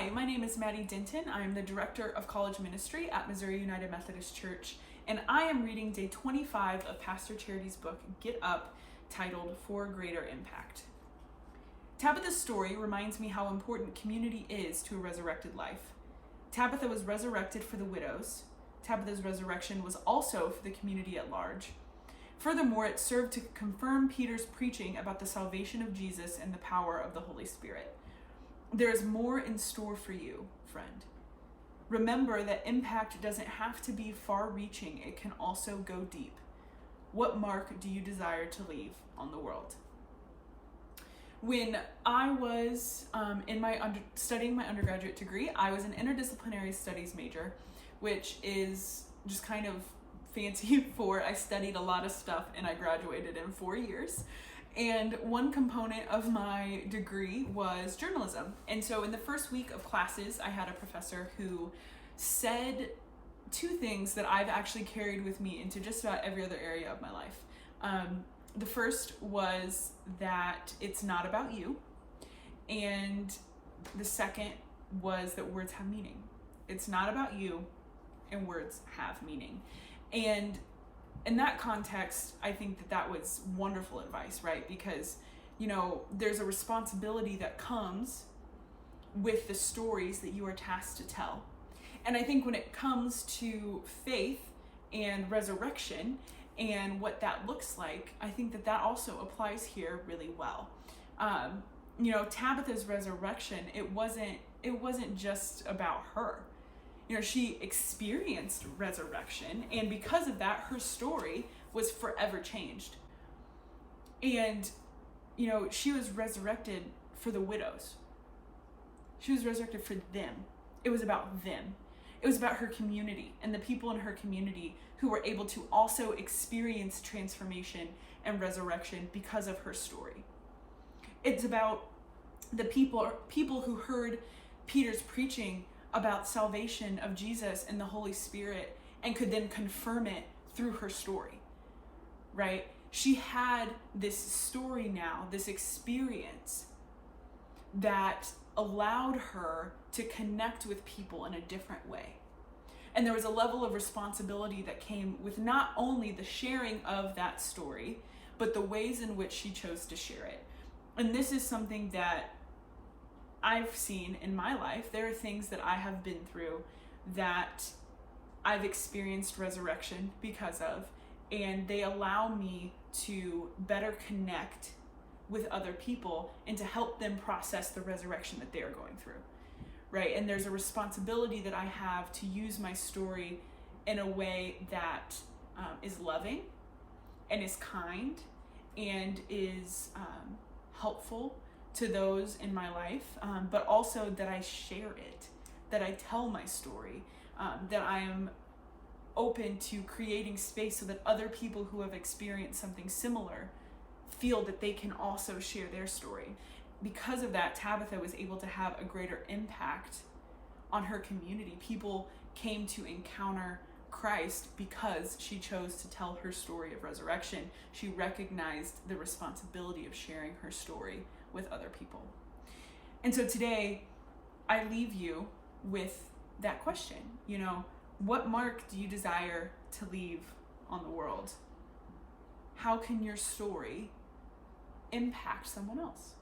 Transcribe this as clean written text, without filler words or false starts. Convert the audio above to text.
Hi, my name is Maddie Denton. I'm the Director of College Ministry at Missouri United Methodist Church, and I am reading day 25 of Pastor Charity's book, Get Up, titled For Greater Impact. Tabitha's story reminds me how important community is to a resurrected life. Tabitha was resurrected for the widows. Tabitha's resurrection was also for the community at large. Furthermore, it served to confirm Peter's preaching about the salvation of Jesus and the power of the Holy Spirit. There is more in store for you, friend. Remember that impact doesn't have to be far-reaching, it can also go deep. What mark do you desire to leave on the world? When I was studying my undergraduate degree, I was an interdisciplinary studies major, which is just kind of fancy for I studied a lot of stuff and I graduated in 4 years. And one component of my degree was journalism. And so in the first week of classes, I had a professor who said two things that I've actually carried with me into just about every other area of my life. The first was that it's not about you. And the second was that words have meaning. It's not about you, and words have meaning. And in that context, I think that was wonderful advice, right? Because, there's a responsibility that comes with the stories that you are tasked to tell. And I think when it comes to faith and resurrection and what that looks like, I think that also applies here really well. Tabitha's resurrection, it wasn't just about her. She experienced resurrection, and because of that, her story was forever changed. And, she was resurrected for the widows. She was resurrected for them. It was about them. It was about her community and the people in her community who were able to also experience transformation and resurrection because of her story. It's about the people who heard Peter's preaching about salvation of Jesus and the Holy Spirit and could then confirm it through her story, right? She had this story now, this experience that allowed her to connect with people in a different way. And there was a level of responsibility that came with not only the sharing of that story, but the ways in which she chose to share it. And this is something that I've seen in my life. There are things that I have been through that I've experienced resurrection because of, and they allow me to better connect with other people and to help them process the resurrection that they are going through, right? And there's a responsibility that I have to use my story in a way that is loving and is kind and is helpful to those in my life, but also that I share it, that I tell my story, that I am open to creating space so that other people who have experienced something similar feel that they can also share their story. Because of that, Tabitha was able to have a greater impact on her community. People came to encounter Christ because she chose to tell her story of resurrection. She recognized the responsibility of sharing her story with other people. And so today, I leave you with that question. What mark do you desire to leave on the world? How can your story impact someone else?